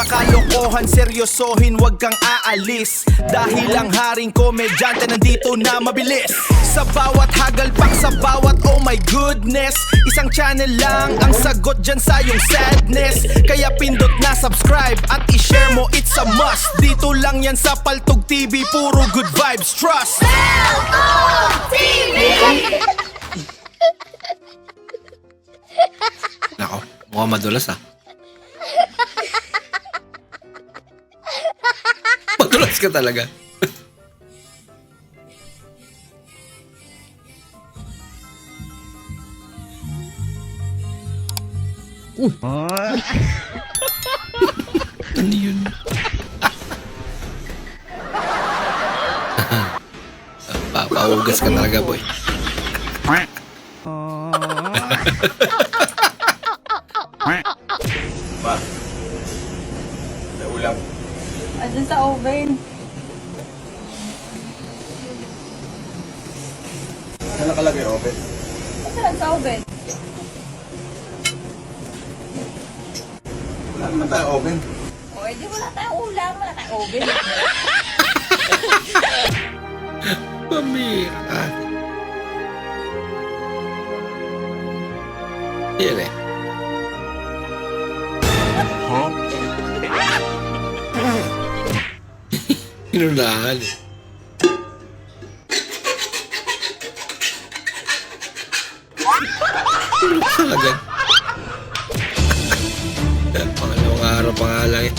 mga kalokohan, seryosohin, wag kang aalis. Dahil ang haring komedyante nandito na mabilis. Sa bawat hagalpak, sa bawat oh my goodness, isang channel lang ang sagot dyan sa iyong sadness. Kaya pindot na subscribe at i-share mo, it's a must. Dito lang yan sa Paltog TV, puro good vibes, trust. Paltog TV! Nako, mukhang madulas ah. Madulas ka talaga. Ano yun? Paugas ka talaga, boy. Ma, sa ulam. Andun sa oven. Saan nakalagay oven? Saan sa oven? Wala naman tayo oven. O, edi wala tayong ulam. Wala tayong oven. Pamira. Yan eh. Inunahan eh. Talaga. Pangalawang araw pa nga lang eh.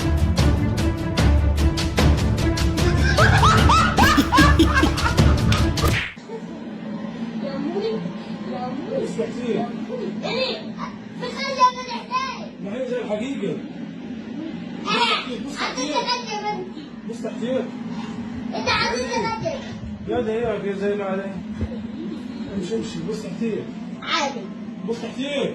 ما هي زي الحقيقة. مستحيل. انت عاوز تنجم يا ده ايه زي ما عليه. امشي امشي مستحيل. عادي مستحيل.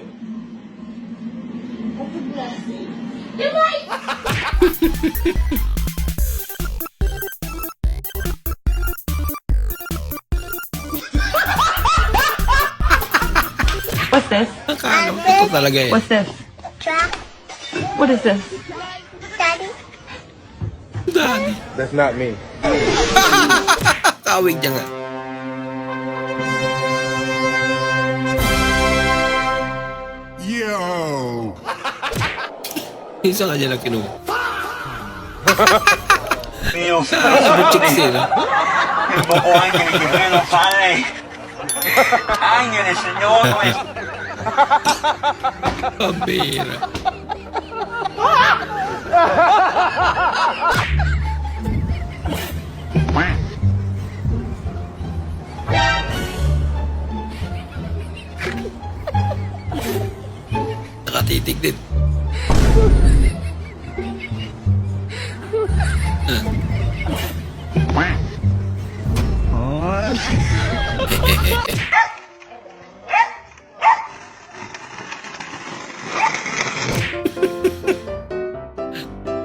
What's this? Akala mo ito talaga eh. What's this? Track What is this? Daddy Daddy. That's not me. Kawig niya nga. Yo! Isa nga niya lang kinuha. Mío, Ano chicks eh, no? el poco ángel que bueno, padre. Ángeles, Señor, pues. Pambira. Nakatitig din.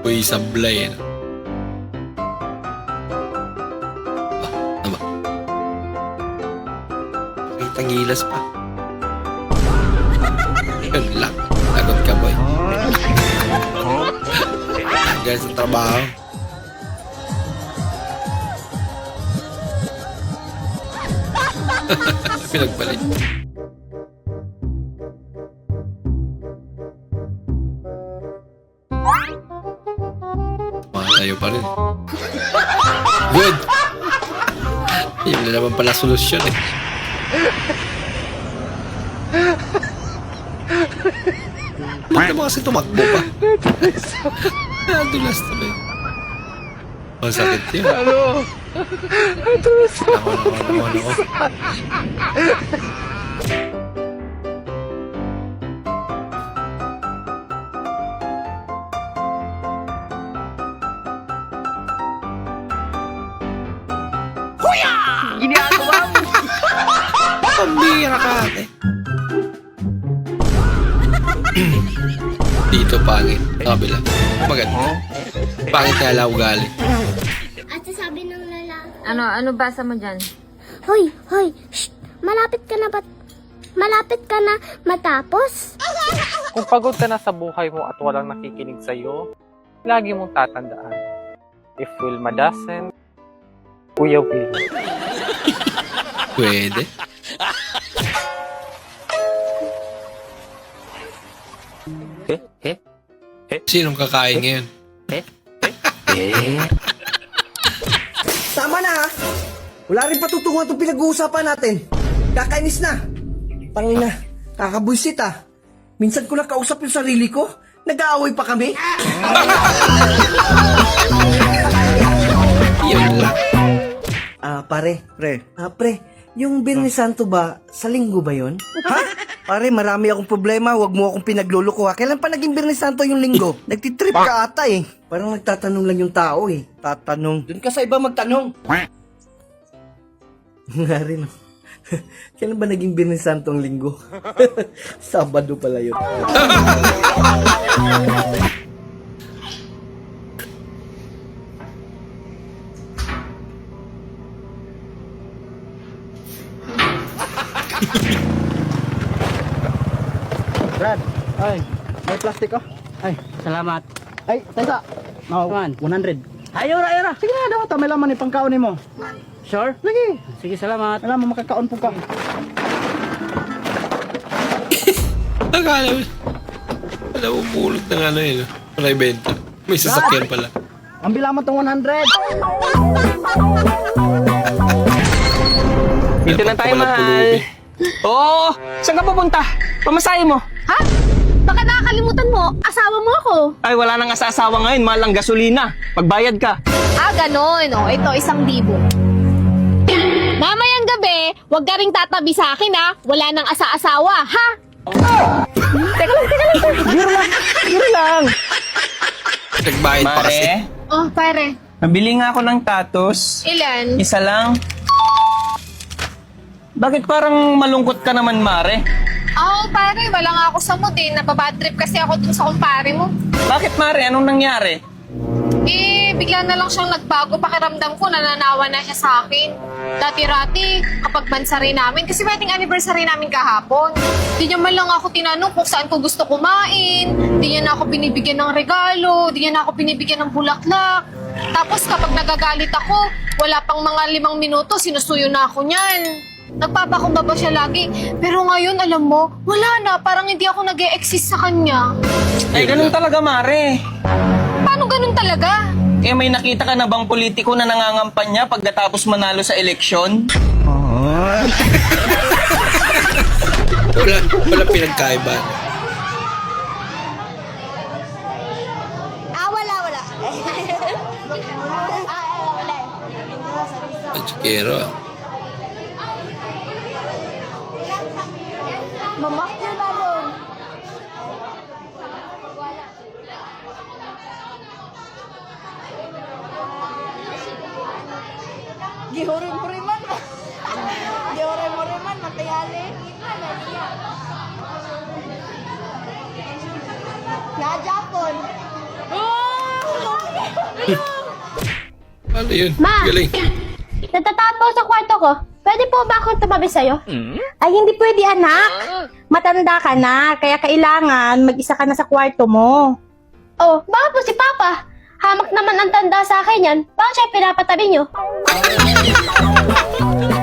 Uy, sablay eh. Ano ba? Kitang gilas pa. Yun lang. Lagot ka, boy. Hanggang sa trabaho. Pinagbalik. Tayo pa rin. Good! Yun na naman pala solusyon eh. Ba't naman kasi tumakbo pa? Nadulas na ba yun? Ang sakit yun. Ano? Ako. Ginagawa mo. Pambira ka ate. Dito pangit. Kabila. Maganda. Pangit kaya ugali. Ate sabi ng lalaki. Ano basa mo dyan? Hoy, hoy, shh, malapit ka na matapos? Kung pagod ka na sa buhay mo at walang nakikinig sa'yo, lagi mong tatandaan. If Wilma doesn't, Kuya Will. Pwede. Sinong kakain ngayon? Tama na ha. Wala rin patutungan itong pinag-uusapan natin. Kakainis na. Pangina, kakabulsit ah. Minsan ko lang kausap yung sarili ko. Nag-aaway pa kami. Yan lang. Pre, yung Birnis Santo ba, sa linggo ba yon? Ha? Pare, marami akong problema. Huwag mo akong pinagluluko ha. Kailan pa naging Birnis Santo yung linggo? Nagtitrip ka ata eh. Parang nagtatanong lang yung tao eh. Tatanong. Doon ka sa iba magtanong. Nga rin. Kailan ba naging Birnis Santo ang linggo? Sabado pala yun. Brad, ay, may plastic oh. Ay, salamat. Ay, tesa. No, 100. Ayaw na. Sige na, daw ta may laman ni pangkaon mo. Sure? Sige, salamat. Alam mo makakaon po ka. Akala mo. Alam mo, pulot ng ano yun. Para ibenta. May sasakyan pala. Ang bilaman tong 100. Dito na tayo, mahal. Oo, saan ka pupunta? Pamasahe mo. Ha? Baka nakakalimutan mo, asawa mo ako. Ay, wala nang asawa ngayon, mahal lang gasolina. Pagbayad ka. Ganon. O, ito, 1,000. Mamayang gabi, huwag ka ring tatabi sa akin, ha? Wala nang asa-asawa, ha? Teka lang. Giro lang. Nagbayad pa kasi. Mare, Oh, pare. nabili nga ako ng tatos. Ilan? Isa lang. Bakit parang malungkot ka naman, Mare? Pare, wala nga ako sa mood eh. Nababad trip kasi ako dun sa kumpare mo. Bakit, Mare? Anong nangyari? Bigla na lang siyang nagbago. Pakiramdam ko, nananawa na siya sa akin. Dati-rati, kapag bansari namin, kasi wedding anniversary namin kahapon, di niya man lang ako tinanong kung saan ko gusto kumain, di niya na ako binibigyan ng regalo, di niya na ako binibigyan ng bulaklak. Tapos kapag nagagalit ako, wala pang mga 5 minuto, sinusuyo na ako niyan. Nagpapakumbaba siya lagi. Pero ngayon, alam mo, wala na. Parang hindi ako nag-e-exist sa kanya. Ay, ganun talaga, Mare. Paano ganun talaga? May nakita ka na bang politiko na nangangampanya pagkatapos manalo sa eleksyon? Wala pinagkaiba. Wala. Ang tsikero. Mamak yun na nun. Gihurin-huriman. Gihurin-huriman, matayali. Najapon. Ano yun? Ma! Galing. Natatapo sa kwarto ko. Pwede po ba ako tumabi sa'yo? Ay, hindi pwede, anak. Matanda ka na, kaya kailangan mag-isa ka na sa kwarto mo. Oh, baka po si Papa. Hamak naman ang tanda sa akin yan. Bakit siya pinapatabi niyo?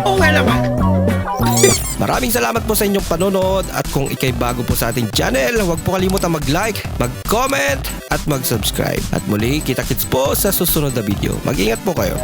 Oo nga naman. Maraming salamat po sa inyong panonood at kung ikay bago po sa ating channel, huwag po kalimutang mag-like, mag-comment at mag-subscribe. At muli, kita-kits po sa susunod na video. Mag-ingat po kayo.